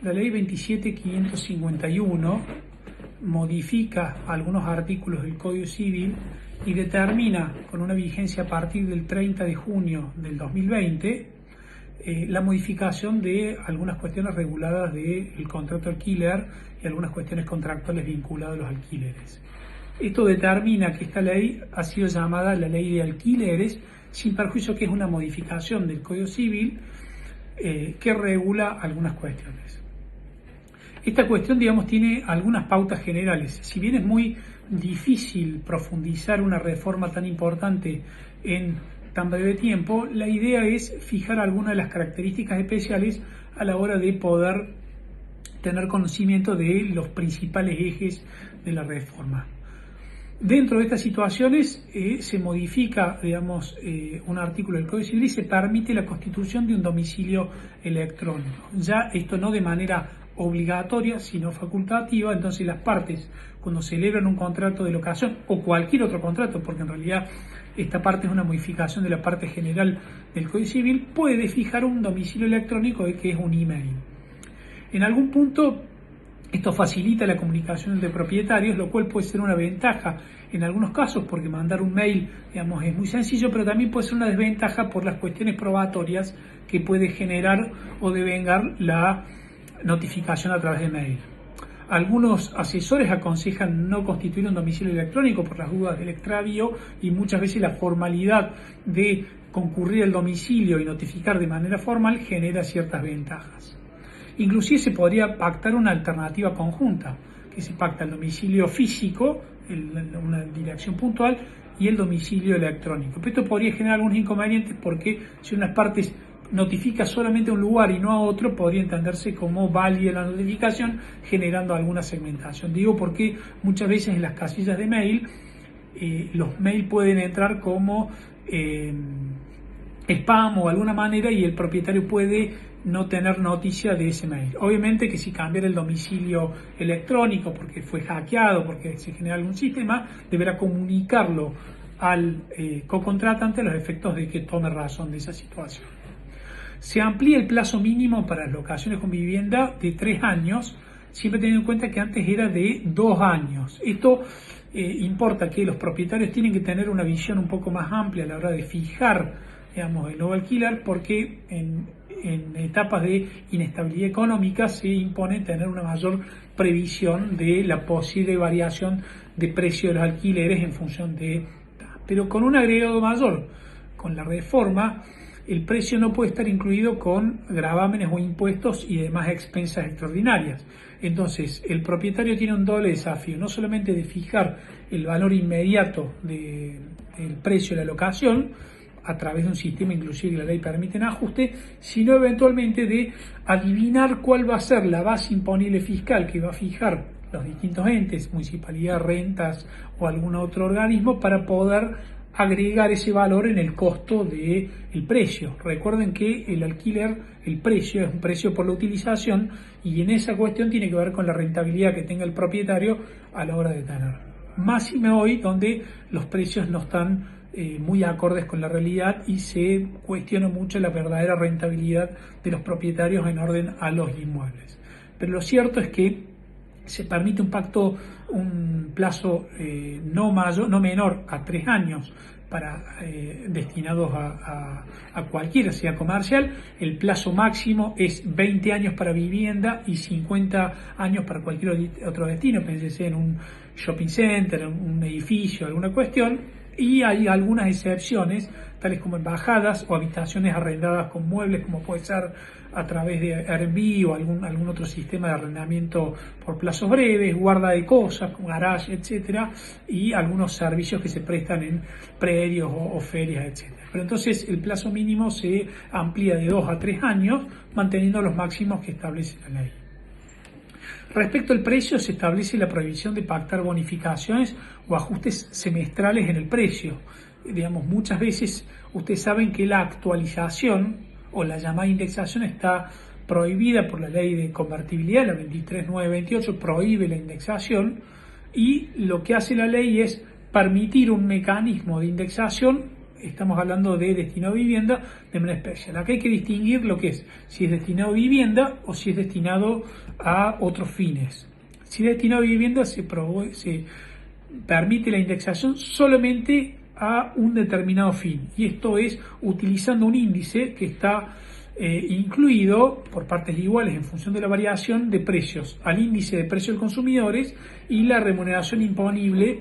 La ley 27.551 modifica algunos artículos del Código Civil y determina, con una vigencia a partir del 30 de junio del 2020, la modificación de algunas cuestiones reguladas del contrato alquiler y algunas cuestiones contractuales vinculadas a los alquileres. Esto determina que esta ley ha sido llamada la ley de alquileres, sin perjuicio que es una modificación del Código Civil que regula algunas cuestiones. Esta cuestión, digamos, tiene algunas pautas generales. Si bien es muy difícil profundizar una reforma tan importante en tan breve tiempo, la idea es fijar algunas de las características especiales a la hora de poder tener conocimiento de los principales ejes de la reforma. Dentro de estas situaciones se modifica, digamos, un artículo del Código Civil y se permite la constitución de un domicilio electrónico. Ya esto no de manera obligatoria, sino facultativa. Entonces las partes, cuando celebran un contrato de locación o cualquier otro contrato, porque en realidad esta parte es una modificación de la parte general del Código Civil, puede fijar un domicilio electrónico que es un email. En algún punto esto facilita la comunicación entre propietarios, lo cual puede ser una ventaja en algunos casos, porque mandar un mail, digamos, es muy sencillo, pero también puede ser una desventaja por las cuestiones probatorias que puede generar o devengar la notificación a través de mail. Algunos asesores aconsejan no constituir un domicilio electrónico por las dudas del extravío y muchas veces la formalidad de concurrir al domicilio y notificar de manera formal genera ciertas ventajas. Inclusive se podría pactar una alternativa conjunta, que se pacta el domicilio físico, una dirección puntual, y el domicilio electrónico. Pero esto podría generar algunos inconvenientes porque si unas partes notifica solamente a un lugar y no a otro, podría entenderse como válida la notificación, generando alguna segmentación. Digo porque muchas veces en las casillas de mail, los mails pueden entrar como spam o de alguna manera y el propietario puede no tener noticia de ese mail. Obviamente que si cambiara el domicilio electrónico porque fue hackeado, porque se genera algún sistema, deberá comunicarlo al cocontratante a los efectos de que tome razón de esa situación. Se amplía el plazo mínimo para las locaciones con vivienda de 3 años, siempre teniendo en cuenta que antes era de 2 años. Esto importa que los propietarios tienen que tener una visión un poco más amplia a la hora de fijar, digamos, el nuevo alquiler, porque en etapas de inestabilidad económica se impone tener una mayor previsión de la posible variación de precio de los alquileres en función de... Pero con un agregado mayor, con la reforma, el precio no puede estar incluido con gravámenes o impuestos y demás expensas extraordinarias. Entonces, el propietario tiene un doble desafío, no solamente de fijar el valor inmediato del precio de la locación, a través de un sistema inclusive que la ley permite en ajuste, sino eventualmente de adivinar cuál va a ser la base imponible fiscal que va a fijar los distintos entes, municipalidad, rentas o algún otro organismo, para poder agregar ese valor en el costo del precio. Recuerden que el alquiler, el precio es un precio por la utilización y en esa cuestión tiene que ver con la rentabilidad que tenga el propietario a la hora de tener. Máxime hoy donde los precios no están muy acordes con la realidad y se cuestiona mucho la verdadera rentabilidad de los propietarios en orden a los inmuebles. Pero lo cierto es que se permite un plazo no menor a 3 años para destinados a cualquiera, sea comercial. El plazo máximo es 20 años para vivienda y 50 años para cualquier otro destino, pensé en un shopping center, en un edificio, alguna cuestión. Y hay algunas excepciones, tales como embajadas o habitaciones arrendadas con muebles, como puede ser a través de Airbnb o algún otro sistema de arrendamiento por plazos breves, guarda de cosas, garage, etcétera, y algunos servicios que se prestan en predios o ferias, etcétera. Pero entonces el plazo mínimo se amplía de 2 a 3 años, manteniendo los máximos que establece la ley. Respecto al precio, se establece la prohibición de pactar bonificaciones o ajustes semestrales en el precio. Digamos, muchas veces ustedes saben que la actualización o la llamada indexación está prohibida por la ley de convertibilidad, la 23928 prohíbe la indexación, y lo que hace la ley es permitir un mecanismo de indexación estamos hablando de destinado a vivienda de manera especial. Acá hay que distinguir lo que es, si es destinado a vivienda o si es destinado a otros fines. Si es destinado a vivienda se permite la indexación solamente a un determinado fin, y esto es utilizando un índice que está incluido por partes iguales en función de la variación de precios al índice de precios de consumidores y la remuneración imponible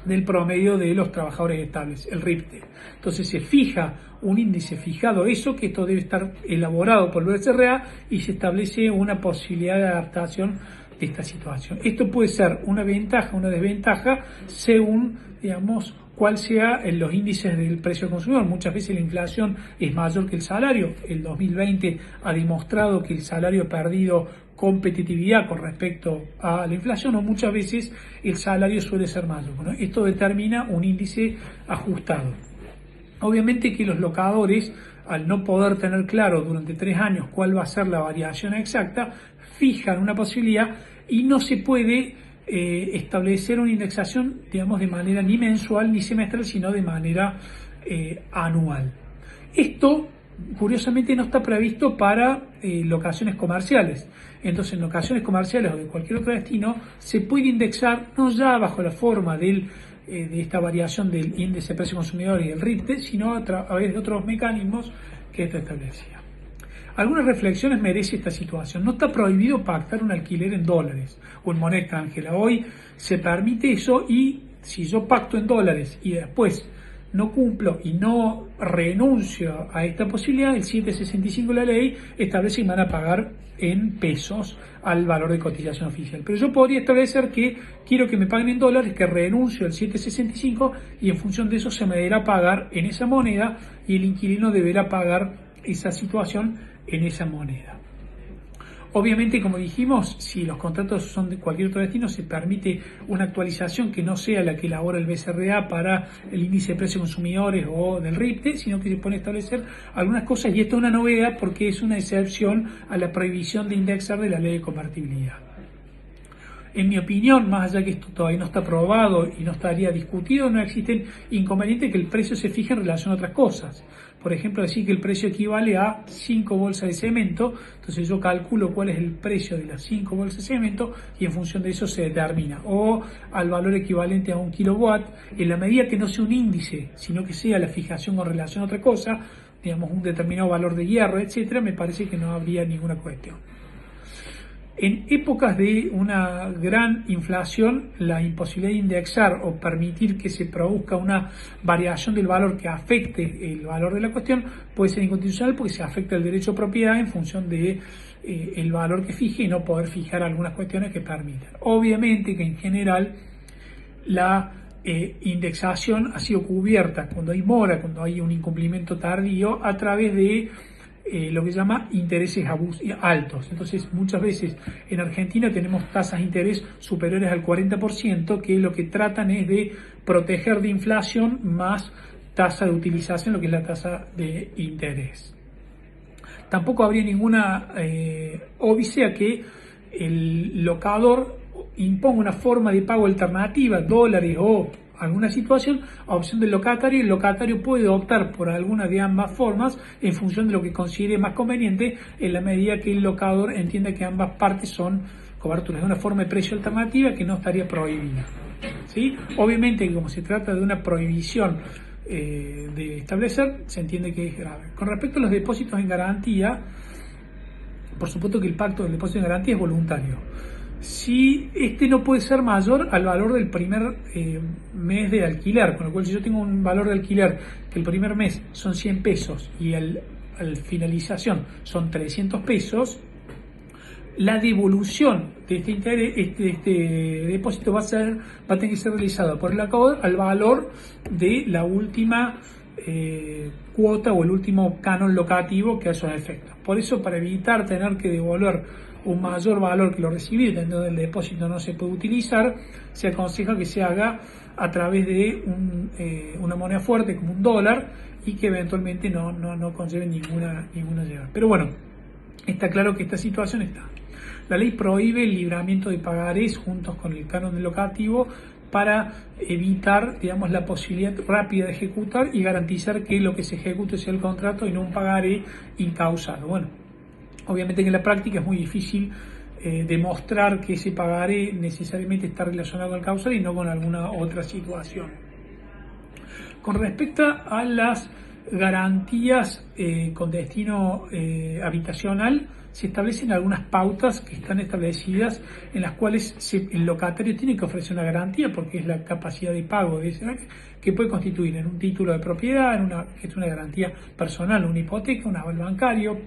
del promedio de los trabajadores estables, el RIPTE. Entonces se fija un índice fijado eso, que esto debe estar elaborado por el BCRA, y se establece una posibilidad de adaptación de esta situación. Esto puede ser una ventaja o una desventaja según, digamos, cuál sea los índices del precio del consumidor. Muchas veces la inflación es mayor que el salario. El 2020 ha demostrado que el salario ha perdido competitividad con respecto a la inflación, o muchas veces el salario suele ser mayor. Bueno, esto determina un índice ajustado. Obviamente que los locadores, al no poder tener claro durante 3 años cuál va a ser la variación exacta, fijan una posibilidad y no se puede establecer una indexación, digamos, de manera ni mensual ni semestral, sino de manera anual. Esto, curiosamente, no está previsto para locaciones comerciales. Entonces, en locaciones comerciales o de cualquier otro destino, se puede indexar no ya bajo la forma de esta variación del índice de precio consumidor y el RIPTE, sino a través de otros mecanismos que esto establecía. Algunas reflexiones merece esta situación. No está prohibido pactar un alquiler en dólares o en moneda extranjera. Hoy se permite eso, y si yo pacto en dólares y después no cumplo y no renuncio a esta posibilidad, el 765 de la ley establece que me van a pagar en pesos al valor de cotización oficial. Pero yo podría establecer que quiero que me paguen en dólares, que renuncio al 765 y en función de eso se me deberá pagar en esa moneda y el inquilino deberá pagar esa situación en esa moneda. Obviamente, como dijimos, si los contratos son de cualquier otro destino, se permite una actualización que no sea la que elabora el BCRA para el índice de precios consumidores o del RIPTE, sino que se pueden establecer algunas cosas, y esto es una novedad porque es una excepción a la prohibición de indexar de la ley de convertibilidad. En mi opinión, más allá que esto todavía no está aprobado y no estaría discutido, no existen inconvenientes que el precio se fije en relación a otras cosas. Por ejemplo, decir que el precio equivale a 5 bolsas de cemento, entonces yo calculo cuál es el precio de las 5 bolsas de cemento y en función de eso se determina. O al valor equivalente a 1 kilowatt, en la medida que no sea un índice, sino que sea la fijación con relación a otra cosa, digamos un determinado valor de hierro, etcétera, me parece que no habría ninguna cuestión. En épocas de una gran inflación, la imposibilidad de indexar o permitir que se produzca una variación del valor que afecte el valor de la cuestión puede ser inconstitucional, porque se afecta el derecho a propiedad en función de el valor que fije y no poder fijar algunas cuestiones que permitan. Obviamente que en general la indexación ha sido cubierta cuando hay mora, cuando hay un incumplimiento tardío, a través de lo que se llama intereses altos. Entonces, muchas veces en Argentina tenemos tasas de interés superiores al 40%, que lo que tratan es de proteger de inflación más tasa de utilización, lo que es la tasa de interés. Tampoco habría ninguna odisea que el locador imponga una forma de pago alternativa, dólares o alguna situación, a opción del locatario, y el locatario puede optar por alguna de ambas formas en función de lo que considere más conveniente, en la medida que el locador entienda que ambas partes son coberturas. Es una forma de precio alternativa que no estaría prohibida, ¿sí? Obviamente, como se trata de una prohibición de establecer, se entiende que es grave. Con respecto a los depósitos en garantía, por supuesto que el pacto del depósito en garantía es voluntario. Si este no puede ser mayor al valor del primer mes de alquiler, con lo cual si yo tengo un valor de alquiler que el primer mes son 100 pesos y al finalización son 300 pesos, la devolución de este interés, este depósito va a tener que ser realizada por el locador al valor de la última cuota o el último canon locativo que haya efecto. Por eso, para evitar tener que devolver un mayor valor que lo recibido, entonces el depósito no se puede utilizar, se aconseja que se haga a través de una moneda fuerte como un dólar, y que eventualmente no conlleve ninguna llegada. Pero bueno, está claro que esta situación está. La ley prohíbe el libramiento de pagarés juntos con el canon del locativo para evitar, digamos, la posibilidad rápida de ejecutar y garantizar que lo que se ejecute sea el contrato y no un pagaré incausado. Bueno, obviamente que en la práctica es muy difícil demostrar que ese pagaré necesariamente está relacionado con el causal y no con alguna otra situación. Con respecto a las garantías con destino habitacional, se establecen algunas pautas que están establecidas en las cuales el locatario tiene que ofrecer una garantía porque es la capacidad de pago de ese, que puede constituir en un título de propiedad, que es una garantía personal, una hipoteca, un aval bancario,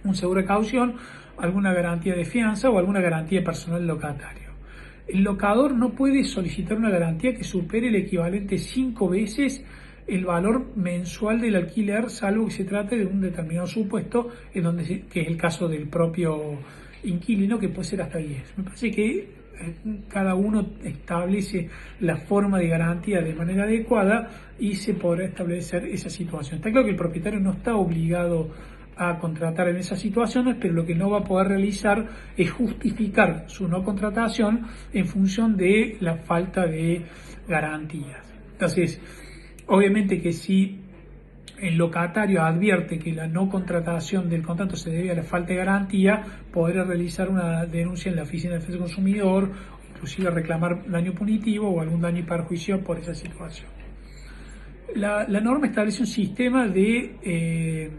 un seguro de caución, alguna garantía de fianza o alguna garantía personal del locatario. El locador no puede solicitar una garantía que supere el equivalente 5 veces el valor mensual del alquiler, salvo que se trate de un determinado supuesto, que es el caso del propio inquilino, que puede ser hasta 10. Me parece que cada uno establece la forma de garantía de manera adecuada y se podrá establecer esa situación. Está claro que el propietario no está obligado a contratar en esas situaciones, pero lo que no va a poder realizar es justificar su no contratación en función de la falta de garantías. Entonces, obviamente que si el locatario advierte que la no contratación del contrato se debe a la falta de garantía, podrá realizar una denuncia en la Oficina de Defensa del Consumidor, inclusive reclamar daño punitivo o algún daño y perjuicio por esa situación. La norma establece un sistema de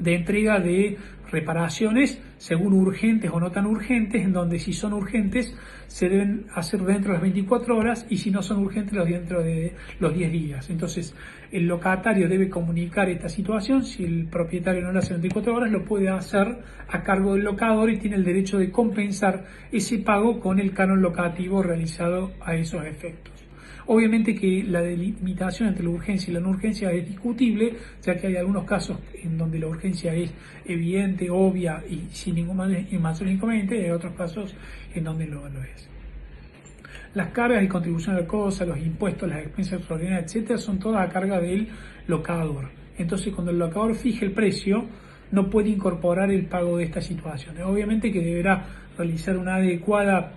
entrega de reparaciones según urgentes o no tan urgentes, en donde si son urgentes se deben hacer dentro de las 24 horas y si no son urgentes dentro de los 10 días. Entonces el locatario debe comunicar esta situación. Si el propietario no lo hace en 24 horas, lo puede hacer a cargo del locador y tiene el derecho de compensar ese pago con el canon locativo realizado a esos efectos. Obviamente que la delimitación entre la urgencia y la no urgencia es discutible, ya que hay algunos casos en donde la urgencia es evidente, obvia y sin ningún mayor inconveniente, y hay otros casos en donde no lo es. Las cargas y contribuciones de cosa, los impuestos, las expensas extraordinarias, etcétera, son todas a carga del locador. Entonces, cuando el locador fije el precio, no puede incorporar el pago de estas situaciones. Obviamente que deberá realizar una adecuada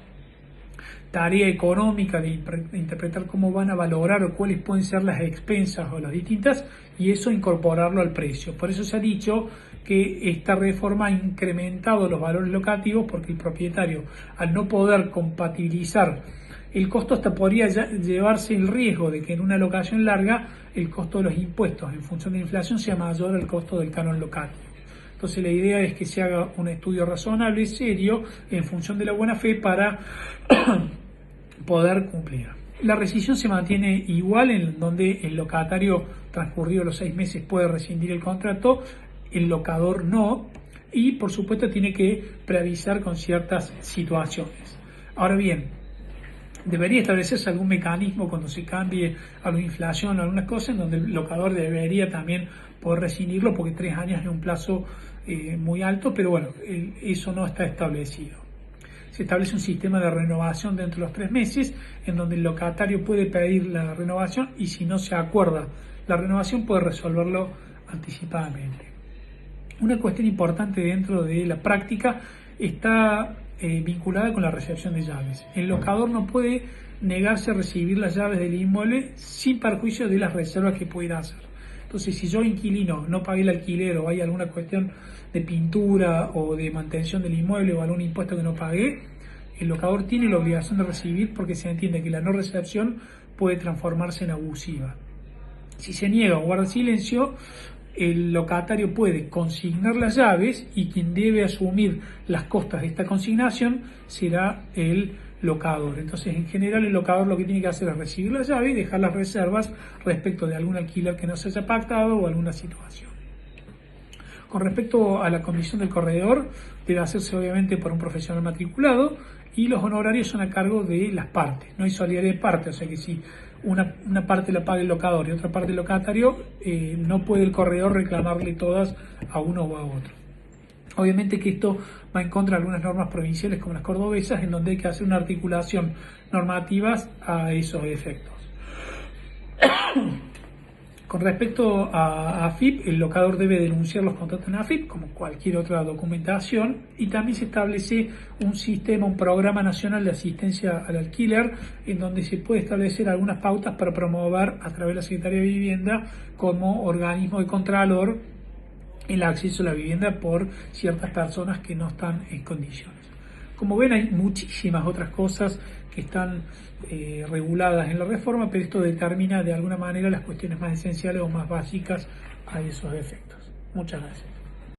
tarea económica de interpretar cómo van a valorar o cuáles pueden ser las expensas o las distintas, y eso incorporarlo al precio. Por eso se ha dicho que esta reforma ha incrementado los valores locativos, porque el propietario, al no poder compatibilizar el costo, hasta podría llevarse el riesgo de que en una locación larga el costo de los impuestos en función de la inflación sea mayor al costo del canon locativo. Entonces la idea es que se haga un estudio razonable y serio en función de la buena fe para poder cumplir. La rescisión se mantiene igual, en donde el locatario, transcurridos los 6 meses, puede rescindir el contrato, el locador no, y por supuesto tiene que preavisar con ciertas situaciones. Ahora bien, debería establecerse algún mecanismo cuando se cambie a la inflación o algunas cosas, en donde el locador debería también poder rescindirlo, porque 3 años es un plazo muy alto, pero bueno, eso no está establecido. Se establece un sistema de renovación dentro de los 3 meses, en donde el locatario puede pedir la renovación y si no se acuerda la renovación puede resolverlo anticipadamente. Una cuestión importante dentro de la práctica está vinculada con la recepción de llaves. El locador no puede negarse a recibir las llaves del inmueble sin perjuicio de las reservas que pueda hacer. Entonces, si yo, inquilino, no pagué el alquiler o hay alguna cuestión de pintura o de mantención del inmueble o algún impuesto que no pagué, el locador tiene la obligación de recibir, porque se entiende que la no recepción puede transformarse en abusiva. Si se niega o guarda silencio, el locatario puede consignar las llaves y quien debe asumir las costas de esta consignación será el locador. Entonces, en general, el locador lo que tiene que hacer es recibir la llave y dejar las reservas respecto de algún alquiler que no se haya pactado o alguna situación. Con respecto a la comisión del corredor, debe hacerse obviamente por un profesional matriculado y los honorarios son a cargo de las partes. No hay solidaridad de partes, o sea que si una parte la paga el locador y otra parte el locatario, no puede el corredor reclamarle todas a uno o a otro. Obviamente que esto va en contra de algunas normas provinciales como las cordobesas, en donde hay que hacer una articulación normativa a esos efectos. Con respecto a AFIP, el locador debe denunciar los contratos en AFIP, como cualquier otra documentación, y también se establece un sistema, un programa nacional de asistencia al alquiler, en donde se puede establecer algunas pautas para promover a través de la Secretaría de Vivienda como organismo de contralor el acceso a la vivienda por ciertas personas que no están en condiciones. Como ven, hay muchísimas otras cosas que están reguladas en la reforma, pero esto determina de alguna manera las cuestiones más esenciales o más básicas a esos efectos. Muchas gracias.